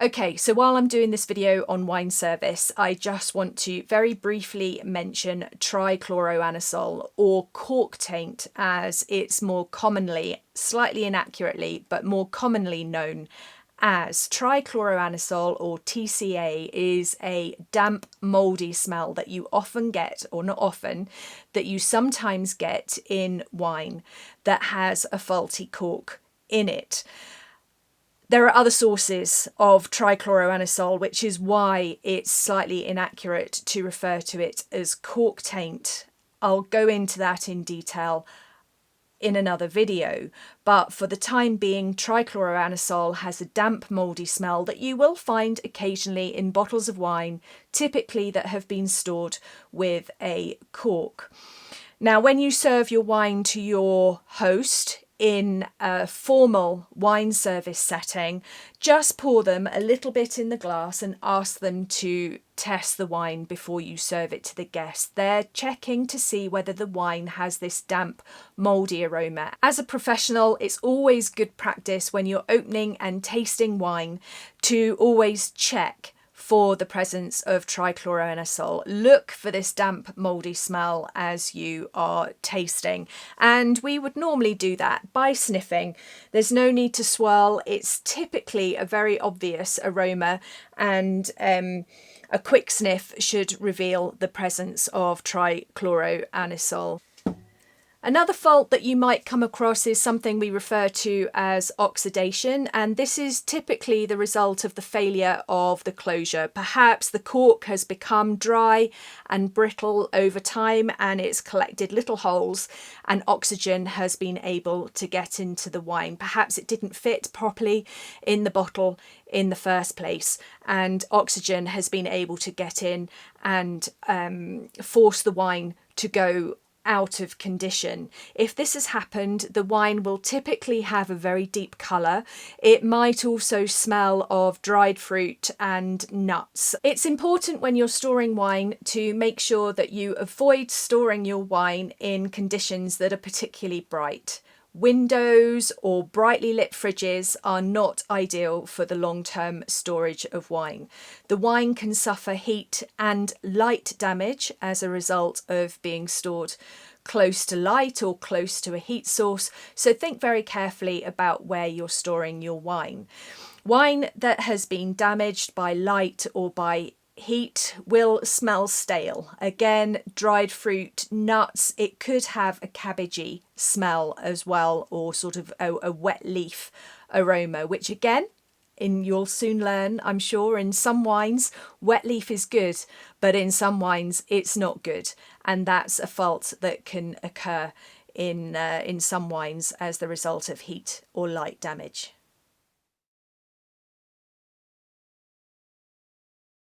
Okay, so while I'm doing this video on wine service, I just want to very briefly mention trichloroanisole, or cork taint as it's more commonly, slightly inaccurately, but more commonly known as. Trichloroanisole, or TCA, is a damp, mouldy smell that you often get, or not often, that you sometimes get in wine that has a faulty cork in it. There are other sources of trichloroanisole, which is why it's slightly inaccurate to refer to it as cork taint. I'll go into that in detail in another video, but for the time being, trichloroanisole has a damp, mouldy smell that you will find occasionally in bottles of wine, typically that have been stored with a cork. Now, when you serve your wine to your host in a formal wine service setting, just pour them a little bit in the glass and ask them to test the wine before you serve it to the guest. They're checking to see whether the wine has this damp, mouldy aroma. As a professional, it's always good practice when you're opening and tasting wine to always check for the presence of trichloroanisole. Look for this damp, mouldy smell as you are tasting. And we would normally do that by sniffing. There's no need to swirl. It's typically a very obvious aroma, and a quick sniff should reveal the presence of trichloroanisole. Another fault that you might come across is something we refer to as oxidation, and this is typically the result of the failure of the closure. Perhaps the cork has become dry and brittle over time and it's collected little holes, and oxygen has been able to get into the wine. Perhaps it didn't fit properly in the bottle in the first place, and oxygen has been able to get in and force the wine to go out of condition. If this has happened, the wine will typically have a very deep colour. It might also smell of dried fruit and nuts. It's important when you're storing wine to make sure that you avoid storing your wine in conditions that are particularly bright. Windows or brightly lit fridges are not ideal for the long-term storage of wine. The wine can suffer heat and light damage as a result of being stored close to light or close to a heat source, so think very carefully about where you're storing your wine. Wine that has been damaged by light or by heat will smell stale. Again, dried fruit, nuts, it could have a cabbagey smell as well, or sort of a wet leaf aroma, which again, you'll soon learn, I'm sure, in some wines, wet leaf is good, but in some wines it's not good. And that's a fault that can occur in some wines as the result of heat or light damage.